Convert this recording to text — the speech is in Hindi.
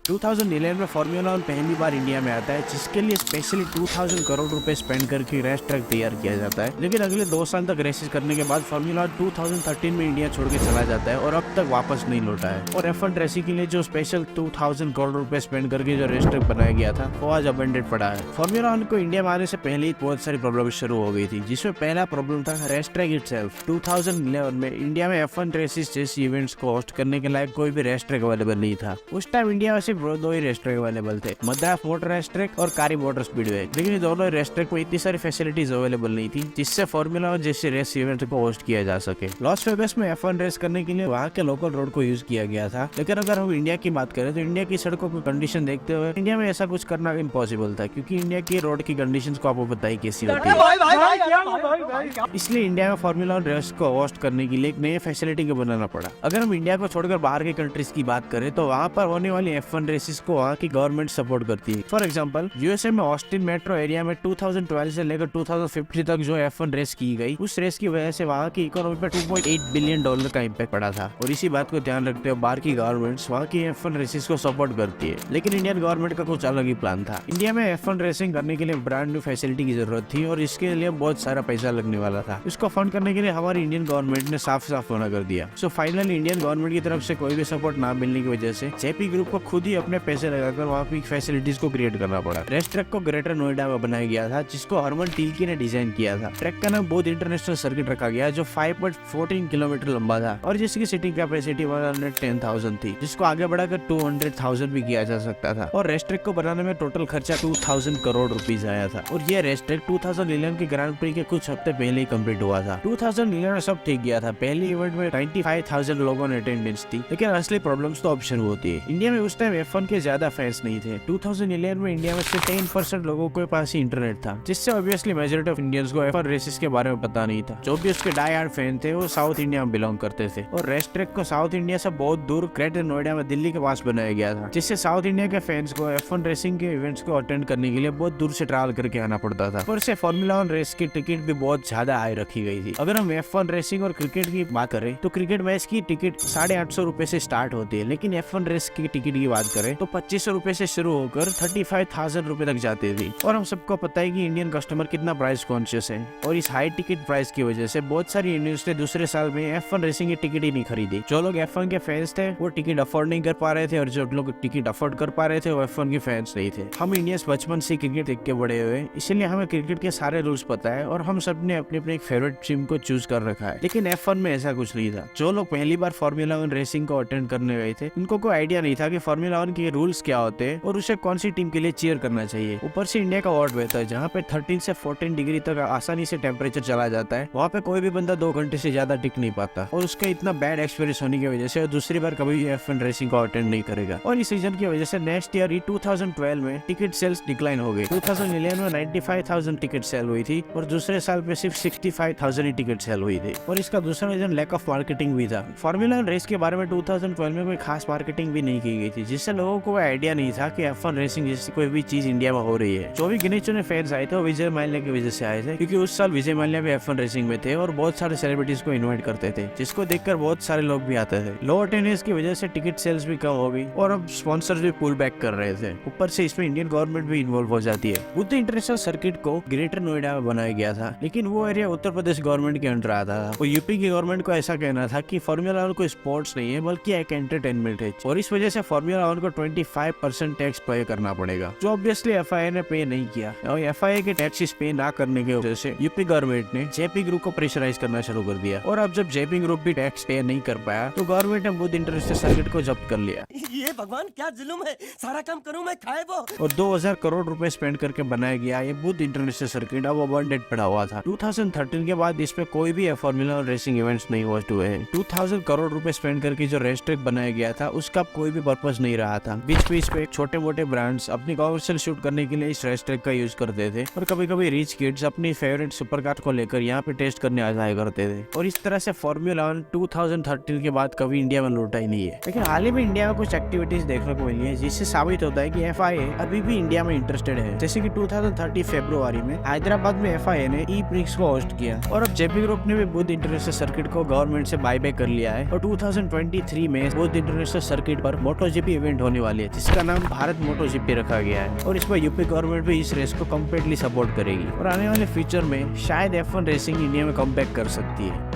2011 में फॉर्मूला 1 पहली बार इंडिया में आता है, जिसके लिए स्पेशली 2000 करोड़ रुपए स्पेंड करके रेस ट्रैक तैयार किया जाता है। लेकिन अगले 2 साल तक रेसेस करने के बाद फॉर्मूला 2013 में इंडिया छोड़ के चला जाता है और अब तक वापस नहीं लौटा है। और F1 रेसिंग के लिए जो स्पेशल 2000 करोड़ रुपए स्पेंड करके जो रेस ट्रैक बनाया गया था, वो आज अबेंडेड पड़ा है। फॉर्मूला 1 को इंडिया में आने से पहले ही बहुत सारी प्रॉब्लम शुरू हो गई थी, जिसमें पहला प्रॉब्लम था रेस ट्रैक इटसेल्फ। 2011 में इंडिया में F1 रेसेस जैसी इवेंट्स को होस्ट करने के लायक कोई भी रेस ट्रैक अवेलेबल नहीं था। उस टाइम इंडिया में सिर्फ 2 ही रेस ट्रैक अवेलेबल थे, मद्रास मोटर रेस ट्रैक और कारी मोटर स्पीडवे। लेकिन दोनों रेस ट्रैक में इतनी सारी फैसिलिटीज अवेलेबल नहीं थी जिससे फॉर्मूला 1 जैसे रेस इवेंट को होस्ट किया जा सके। लॉस वेगास में F1 रेस करने के लिए वहाँ के लोकल रोड को यूज किया गया था। लेकिन अगर हम इंडिया की बात करें तो इंडिया की सड़कों की कंडीशन देखते हुए इंडिया में ऐसा कुछ करना इम्पॉसिबल था, क्योंकि इंडिया की रोड की कंडीशन को आपको पता ही कैसी होती है। इसलिए इंडिया में फॉर्मूला 1 रेस को होस्ट करने के लिए एक नई फैसिलिटी को बनाना पड़ा। अगर हम इंडिया को छोड़कर बाहर के कंट्रीज की बात करें तो वहाँ पर होने वाली F1 रेसेस को वहाँ की गवर्नमेंट सपोर्ट करती है। फॉर एग्जांपल यूएसए में ऑस्टिन मेट्रो एरिया में 2012 से लेकर 2050 तक जो F1 रेस की गई, उस रेस की वजह से वहाँ की इकोनॉमी पर $2.8 बिलियन का इम्पैक्ट पड़ा था। और इसी बात को ध्यान रखते हुए बाहर की गवर्नमेंट्स वहाँ की F1 रेसेस को सपोर्ट करती है। लेकिन इंडियन गवर्नमेंट का कुछ अलग ही प्लान था। इंडिया में F1 रेसिंग करने के लिए ब्रांड न्यू फैसिलिटी की जरूरत थी और इसके लिए बहुत सारा पैसा लगने वाला था। इसको फंड करने के लिए हमारी इंडियन गवर्नमेंट ने साफ साफ मना कर दिया। सो फाइनली इंडियन गवर्नमेंट की तरफ से कोई भी सपोर्ट ना मिलने की वजह से जेपी ग्रुप को खुद ही अपने पैसे लगाकर वहाँ की फैसिलिटीज को क्रिएट करना पड़ा। रेस ट्रैक को ग्रेटर नोएडा में बनाया गया था, जिसको हरमन टिल्की ने डिजाइन किया था। ट्रैक का नाम बोध इंटरनेशनल सर्किट रखा गया, जो 5.14 किलोमीटर लंबा था और जिसकी सीटिंग कैपेसिटी 110,000 थी, जिसको आगे बढ़ाकर 200,000 भी किया जा सकता था। और रेस ट्रैक को बनाने में टोटल खर्चा 2000 करोड़ रुपीज आया था। और ये रेस ट्रैक 2011 के ग्रांड प्री के कुछ हफ्ते पहले ही कंप्लीट हुआ था। 2011 में सब ठीक गया था। पहली इवेंट में 95,000 लोगों ने अटेंडेंस थी, लेकिन असली प्रॉब्लम्स तो अब शुरू होती है। इंडिया में उस टाइम F1 के ज्यादा फैंस नहीं थे। 2011 में इंडिया में सिर्फ 10% लोगों के पास ही इंटरनेट था, जिससे ऑब्वियसली मेजॉरिटी ऑफ इंडियंस को F1 रेसेस के बारे में पता नहीं था। जो भी उसके डाई हार्ड फैन थे वो साउथ इंडिया में बिलोंग करते थे। और रेस ट्रैक को साउथ इंडिया से बहुत दूर ग्रेटर नोएडा में दिल्ली के पास बनाया गया था, जिससे साउथ इंडिया के फैंस को F1 रेसिंग के इवेंट्स को अटेंड करने के लिए बहुत दूर से ट्रैवल करके आना पड़ता था। और से फॉर्मूला 1 रेस की टिकट भी बहुत ज्यादा हाई रखी गई थी। अगर हम F1 रेसिंग और क्रिकेट की बात करें तो क्रिकेट मैच की टिकट 850 रुपए से स्टार्ट होती है, लेकिन F1 रेस की टिकट की बात करें तो 2500 रुपए से शुरू होकर 35,000 रुपए तक जाती थी। और हम सबको पता है कि इंडियन कस्टमर कितना प्राइस कॉन्शियस है, और इस हाई टिकट प्राइस की वजह से बहुत सारी इंडियंस ने दूसरे साल में F1 रेसिंग की टिकट ही नहीं खरीदी। जो लोग F1 के फैंस थे वो टिकट अफोर्ड नहीं कर पा रहे थे, और जो लोग टिकट अफोर्ड कर पा रहे थे वो F1 के फैंस नहीं थे। हम इंडियंस बचपन से क्रिकेट देख के बड़े हुए, इसलिए हमें क्रिकेट के सारे रूल्स पता है और हम सब ने अपने अपने फेवरेट टीम को चूज कर रखा है। लेकिन F1 में ऐसा कुछ नहीं था। जो लोग पहली बार फॉर्मूला 1 रेसिंग को अटेंड करने गए थे, उनको कोई आइडिया नहीं था कि फॉर्मूला 1 के रूल्स क्या होते हैं और उसे कौन सी टीम के लिए चीयर करना चाहिए। ऊपर से इंडिया का वार्ड बहता है, जहाँ पे 13 से 14 डिग्री तक आसानी से टेम्परेचर चला जाता है। वहाँ पे कोई भी बंदा 2 घंटे से ज्यादा टिक नहीं पाता, और उसका इतना बैड एक्सपीरियंस होने की वजह से दूसरी बार कभी F1 रेसिंग को अटेंड नहीं करेगा। और इस रीजन की वजह से नेक्स्ट ईयर 2012 में टिकट सेल्स डिक्लाइन हो गई। 2011 में 95,000 टिकट सेल हुई थी और दूसरे साल पे सिर्फ 65,000 ही टिकट सेल हुई थी। और इसका दूसरा रीजन लैक ऑफ मार्केटिंग भी था। फॉर्मूला 1 रेस के बारे में 2012 में कोई खास मार्केटिंग भी नहीं की गई थी, जिससे लोगों को आइडिया नहीं था कि F1 रेसिंग जैसी कोई भी चीज इंडिया में हो रही है। जो भी गिने चुने फैंस आए थे वो विजय माल्या की वजह से आए थे, क्योंकि उस साल विजय माल्या भी F1 रेसिंग में थे और बहुत सारे सेलिब्रिटीज को इन्वाइट करते थे, जिसको देखकर बहुत सारे लोग भी आते थे। लो अटेंडेंस की वजह से टिकट सेल्स भी कम हो गई और अब स्पॉन्सर्स भी पुल बैक कर रहे थे। ऊपर से इसमें इंडियन गवर्नमेंट भी इन्वॉल्व हो जाती है। बुद्ध इंटरनेशनल सर्किट को ग्रेटर नोएडा में बनाया गया था, लेकिन वो एरिया उत्तर प्रदेश गवर्नमेंट के अंडर आता था। वो यूपी की गवर्नमेंट को ऐसा कहना था कि फॉर्मूला 1 कोई स्पोर्ट्स नहीं है बल्कि एक एंटरटेनमेंट है, और इस वजह से फॉर्मूला 1 को 25% टैक्स पे करना पड़ेगा, जो ऑब्वियसली FIA ने पे नहीं किया। और FIA के टैक्सेस पे ना करने की वजह से यूपी गवर्नमेंट ने जेपी ग्रुप को प्रेशराइज करना शुरू कर दिया। और अब जब जेपी ग्रुप भी टैक्स पे नहीं कर पाया तो गवर्नमेंट ने बुद्ध इंटरनेशनल सर्किट को जब्त कर लिया। ये भगवान क्या जुल्म है, सारा काम करूं मैं खाए वो। और 2000 करोड़ रुपए स्पेंड करके बनाया गया ये बुद्ध इंटरनेशनल सर्किट अब अबंडेड पड़ा हुआ था। 2013 के बाद इसमें कोई भी फॉर्मूला 1 रेसिंग इवेंट्स नहीं होस्ट हुए हैं। 2000 करोड़ रुपए स्पेंड करके जो रेस ट्रैक बनाया गया था उसका कोई भी पर्पस नहीं रहा था। बीच बीच पे छोटे मोटे ब्रांड्स अपनी कमर्शियल शूट करने के लिए इस रेस ट्रैक का यूज करते थे, और कभी कभी रिच किड्स अपनी फेवरेट सुपर कार को लेकर यहाँ पे टेस्ट करने आ जाया करते थे। और इस तरह से फॉर्मूला 1 2013 के बाद कभी इंडिया में लौटा ही नहीं है। लेकिन हाल ही में इंडिया में कुछ एक्टिविटीज देखने को मिली है, जिससे साबित होता है कि FIA अभी भी इंडिया में इंटरेस्टेड है। जैसे कि 2030 फरवरी में हैदराबाद में FIA ने ई-प्रिक्स को होस्ट किया, और अब जेपी ग्रुप ने भी बुद्ध इंटरनेशनल सर्किट को गवर्नमेंट से बाय बैक कर लिया है। और 2023 में बुद्ध इंटरनेशनल सर्किट पर MotoGP इवेंट इवेंट होने वाली है जिसका नाम भारत मोटो जीपी रखा गया है और इसमें यूपी गवर्नमेंट भी इस रेस को कम्प्लीटली सपोर्ट करेगी और आने वाले फ्यूचर में शायद F1 रेसिंग इंडिया में कमबैक कर सकती है।